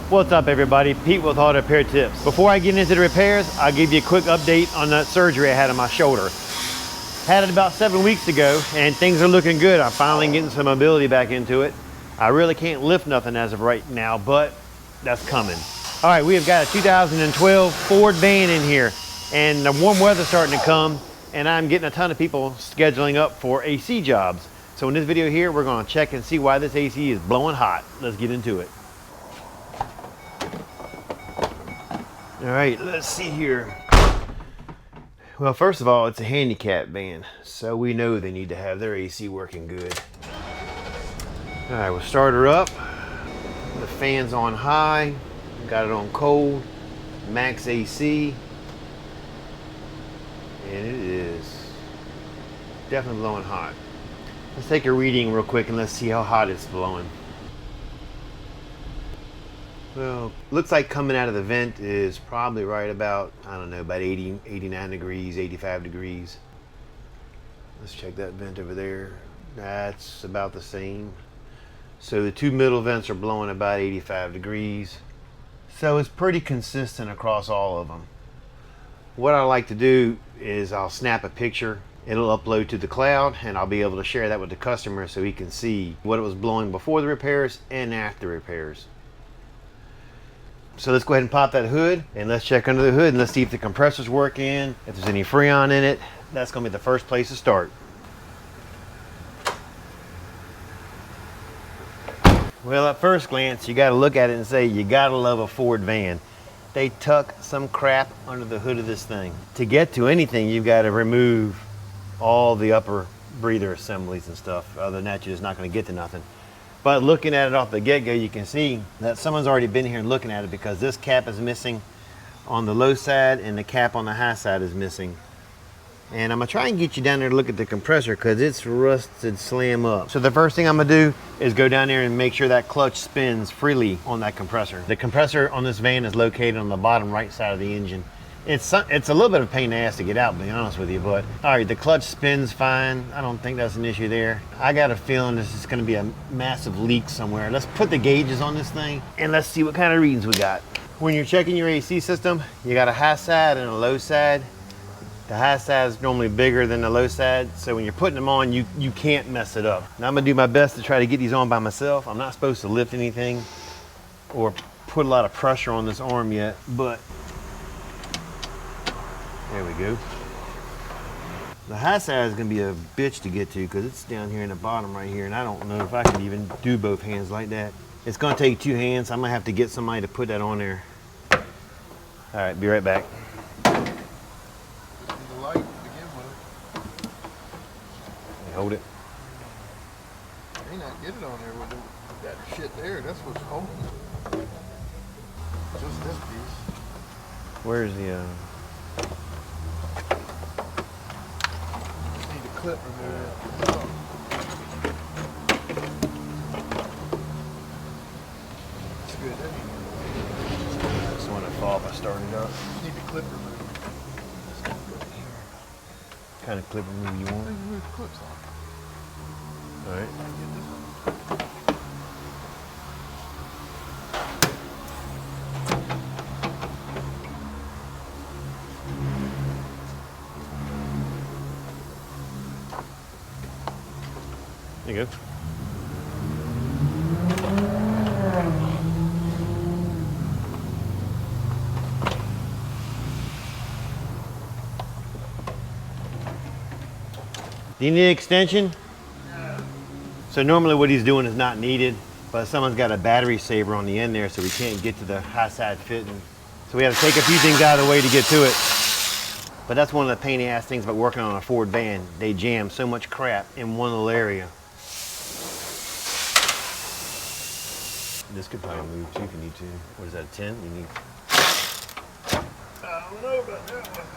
What's up everybody, Pete with Auto Repair Tips. Before I get into the repairs, I'll give you a quick update on that surgery I had on my shoulder. Had it about 7 weeks ago and things are looking good. I'm finally getting some mobility back into it. I really can't lift nothing as of right now, but that's coming. All right, we have got a 2012 Ford van in here and the warm weather's starting to come and I'm getting a ton of people scheduling up for AC jobs. So in this video here, we're gonna check and see why this AC is blowing hot. Let's get into it. All right, let's see here. Well, first of all, it's a handicap van, so we know they need to have their AC working good. All right, we'll start her up. The fan's on high, got it on cold, max AC, and it is definitely blowing hot. Let's take a reading real quick and let's see how hot it's blowing. Well, looks like coming out of the vent is probably right about, I don't know, about 80, 89 degrees, 85 degrees. Let's check that vent over there. That's about the same. So the two middle vents are blowing about 85 degrees. So it's pretty consistent across all of them. What I like to do is I'll snap a picture. It'll upload to the cloud and I'll be able to share that with the customer so he can see what it was blowing before the repairs and after repairs. So let's go ahead and pop that hood and let's check under the hood and let's see if the compressor's working, if there's any Freon in it. That's gonna be the first place to start. Well, at first glance, you gotta look at it and say, you gotta love a Ford van. They tuck some crap under the hood of this thing. To get to anything, you've gotta remove all the upper breather assemblies and stuff. Other than that, you're just not gonna get to nothing. But looking at it off the get-go, you can see that someone's already been here and looking at it because this cap is missing on the low side and the cap on the high side is missing. And I'm gonna try and get you down there to look at the compressor because it's rusted slam up. So the first thing I'm gonna do is go down there and make sure that clutch spins freely on that compressor. The compressor on this van is located on the bottom right side of the engine. It's a little bit of a pain in the ass to get out, to be honest with you, but all right, the clutch spins fine. I don't think that's an issue there. I got a feeling this is gonna be a massive leak somewhere. Let's put the gauges on this thing and let's see what kind of readings we got. When you're checking your AC system, you got a high side and a low side. The high side is normally bigger than the low side, so when you're putting them on, you can't mess it up. Now I'm gonna do my best to try to get these on by myself. I'm not supposed to lift anything or put a lot of pressure on this arm yet, but there we go. The high side is gonna be a bitch to get to because it's down here in the bottom right here, and I don't know if I can even do both hands like that. It's gonna take two hands. I'm gonna have to get somebody to put that on there. All right, be right back. Hold it. May not get it on there with that shit there. That's what's holding it. Just this piece. Where's the Just need a clip removed. That's good. That I just want to fall if I start it up. just need the clip removed. What kind of clip remove you want? Remove the clips off. All right. There you go. Do you need an extension? No. So normally what he's doing is not needed, but someone's got a battery saver on the end there so we can't get to the high side fitting. So we have to take a few things out of the way to get to it. But that's one of the pain in the ass things about working on a Ford van. They jam so much crap in one little area. This could probably move too if you need to. What is that, a 10? You need... I don't know about that one.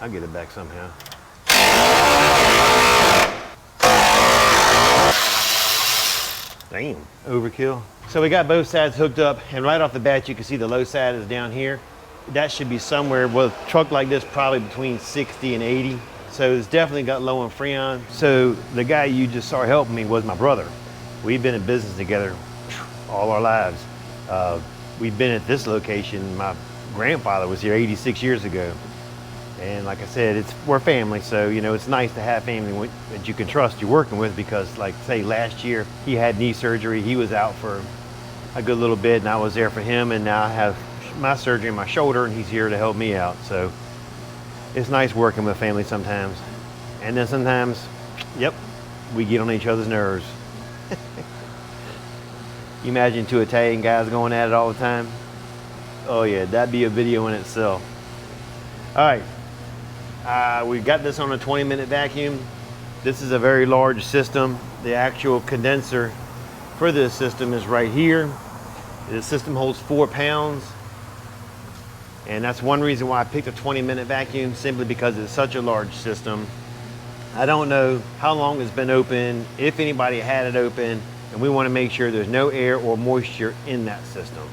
I'll get it back somehow. Damn, overkill. So we got both sides hooked up, and right off the bat you can see the low side is down here. That should be somewhere with a truck like this probably between 60 and 80. So it's definitely got low on Freon. So the guy you just saw helping me was my brother. We've been in business together all our lives. we've been at this location. My grandfather was here 86 years ago. And like I said, we're family, so you know it's nice to have family that you can trust you're working with, because like say last year he had knee surgery. He was out for a good little bit and I was there for him, and now I have my surgery in my shoulder and he's here to help me out. So it's nice working with family sometimes. And then sometimes, yep, we get on each other's nerves. You imagine two Italian guys going at it all the time? Oh yeah, that'd be a video in itself. All right. We got this on a 20-minute vacuum. This is a very large system. The actual condenser for this system is right here. The system holds 4 pounds. And that's one reason why I picked a 20-minute vacuum, simply because it's such a large system. I don't know how long it's been open, if anybody had it open, and we want to make sure there's no air or moisture in that system.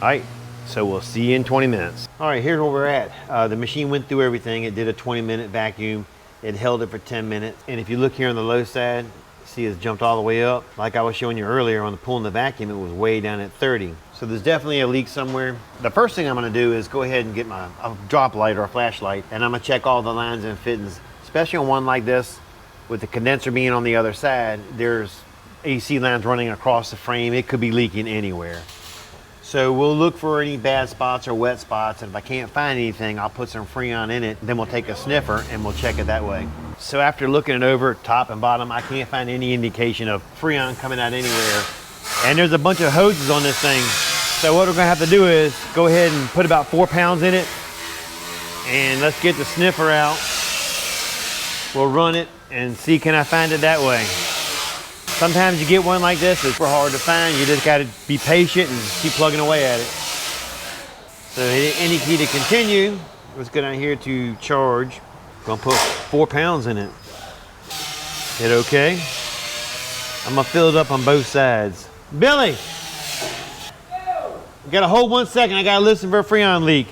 All right. So we'll see you in 20 minutes. All right, here's where we're at. The machine went through everything. It did a 20-minute vacuum. It held it for 10 minutes. And if you look here on the low side, see it's jumped all the way up. Like I was showing you earlier on the pulling the vacuum, it was way down at 30. So there's definitely a leak somewhere. The first thing I'm gonna do is go ahead and get a drop light or a flashlight, and I'm gonna check all the lines and fittings, especially on one like this, with the condenser being on the other side. There's AC lines running across the frame. It could be leaking anywhere. So we'll look for any bad spots or wet spots, and if I can't find anything, I'll put some Freon in it, then we'll take a sniffer and we'll check it that way. So after looking it over top and bottom, I can't find any indication of Freon coming out anywhere. And there's a bunch of hoses on this thing. So what we're gonna have to do is go ahead and put about 4 pounds in it, and let's get the sniffer out. We'll run it and see, can I find it that way? Sometimes you get one like this, it's super hard to find. You just gotta be patient and keep plugging away at it. So hit any key to continue. Let's go down here to charge. Gonna put 4 pounds in it. Hit okay. I'm gonna fill it up on both sides. Billy! You gotta hold 1 second, I gotta listen for a Freon leak.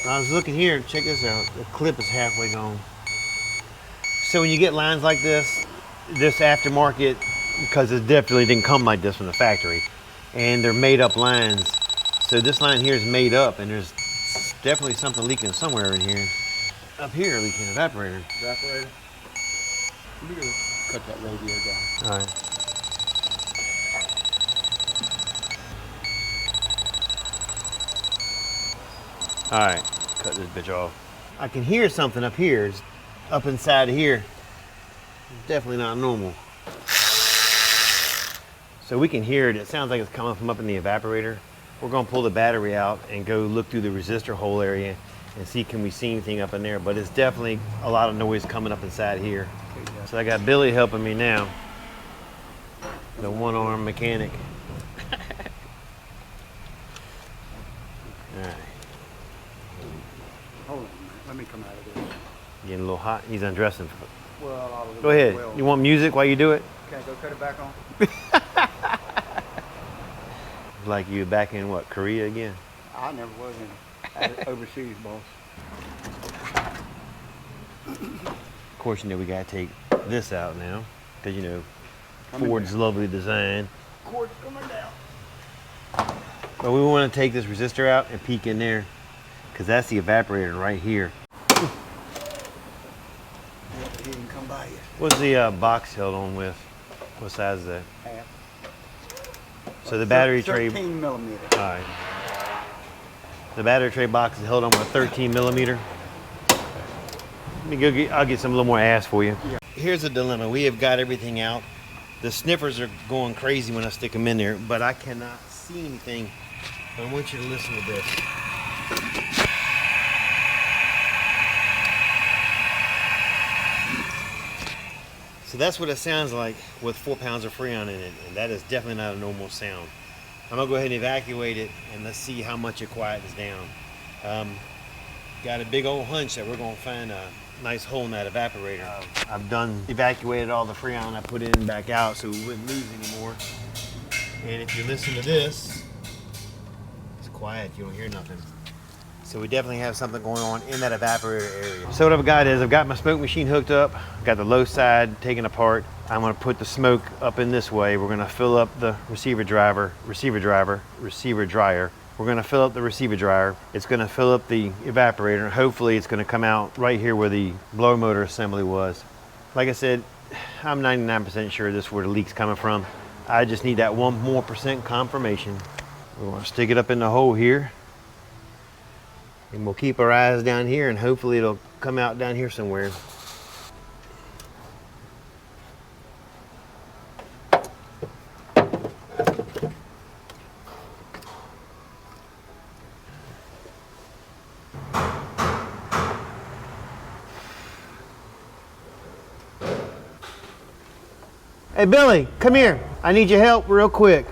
I was looking here, check this out. The clip is halfway gone. So when you get lines like this aftermarket, because it definitely didn't come like this from the factory, and they're made up lines. So this line here is made up, and there's definitely something leaking somewhere in here. Up here, leaking evaporator. Evaporator? We're gonna cut that radio down. All right. All right, cut this bitch off. I can hear something up here. It's up inside of here. Definitely not normal. So we can hear it. It sounds like it's coming from up in the evaporator. We're gonna pull the battery out and go look through the resistor hole area and see, can we see anything up in there. But it's definitely a lot of noise coming up inside here. Okay, yeah. So I got Billy helping me now, the one-armed mechanic. All right. Hold on a minute. Let me come out of this. Getting a little hot. He's undressing. Well, I was Go ahead. well, You want music while you do it? Can I go cut it back on? Like you back in what, Korea again? I never was in overseas, boss. Of course, you know we gotta take this out now, because you know Coming Ford's down. lovely design. Cord's coming down. But we want to take this resistor out and peek in there, because that's the evaporator right here. He didn't come by yet. What's the box held on with? What size is that? Half. So the battery tray. 13 millimeter. All right. The battery tray box is held on with a 13 millimeter. Let me go get, I'll get some a little more ass for you. Yeah. Here's the dilemma. We have got everything out. The sniffers are going crazy when I stick them in there, but I cannot see anything. I want you to listen to this. So that's what it sounds like with 4 pounds of Freon in it, and that is definitely not a normal sound. I'm gonna go ahead and evacuate it, and let's see how much it quiets down. Got a big old hunch that we're gonna find a nice hole in that evaporator. I've done evacuated all the Freon I put in and back out, so we wouldn't lose anymore. And if you listen to this, it's quiet, you don't hear nothing. So we definitely have something going on in that evaporator area. So what I've got is I've got my smoke machine hooked up, got the low side taken apart. I'm gonna put the smoke up in this way. We're gonna fill up the receiver dryer. We're gonna fill up the receiver dryer. It's gonna fill up the evaporator, and hopefully it's gonna come out right here where the blower motor assembly was. Like I said, I'm 99% sure this is where the leak's coming from. I just need that 1% more confirmation. We're gonna stick it up in the hole here. And we'll keep our eyes down here and hopefully it'll come out down here somewhere. Hey Billy, come here. I need your help real quick.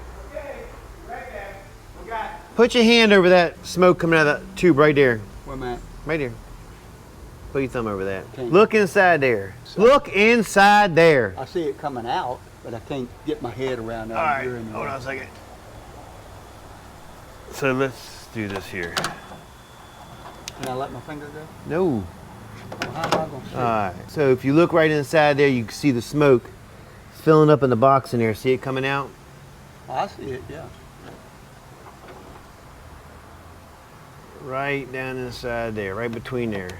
Put your hand over that smoke coming out of that tube right there. Where am I at? Right there. Put your thumb over that. Okay. Look inside there. Look inside there. I see it coming out, but I can't get my head around that. All right, hold on a second. So let's do this here. Can I let my finger go? No. How am I gonna see? All right. So if you look right inside there, you can see the smoke filling up in the box in there. See it coming out? Oh, I see it, yeah. Right down inside there, right between there.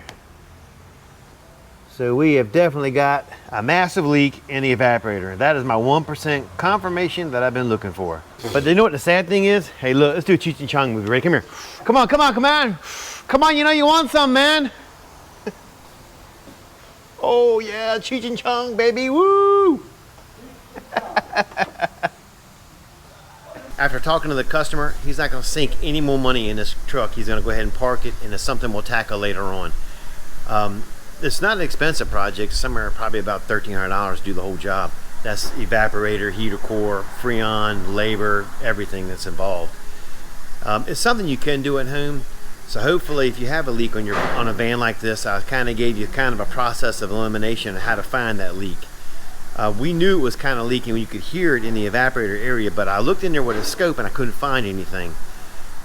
So we have definitely got a massive leak in the evaporator. That is my 1% confirmation that I've been looking for. But you know what the sad thing is? Hey, look, let's do a Cheech and Chong movie. Ready? Come here. Come on, come on, come on. Come on, you know you want some, man. Oh, yeah, Cheech and Chong, baby. Woo! After talking to the customer, he's not going to sink any more money in this truck. He's going to go ahead and park it, and it's something we'll tackle later on. It's not an expensive project. Somewhere probably about $1,300 to do the whole job. That's evaporator, heater core, freon, labor, everything that's involved. It's something you can do at home. So hopefully, if you have a leak on a van like this, I kind of gave you kind of a process of elimination of how to find that leak. We knew it was kind of leaking when you could hear it in the evaporator area, but I looked in there with a scope and I couldn't find anything.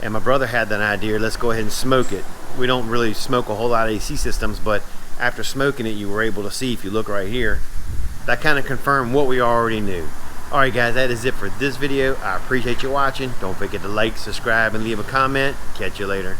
And my brother had that idea, let's go ahead and smoke it. We don't really smoke a whole lot of AC systems, but after smoking it, you were able to see, if you look right here, that kind of confirmed what we already knew. All right, guys, that is it for this video. I appreciate you watching. Don't forget to like, subscribe, and leave a comment. Catch you later.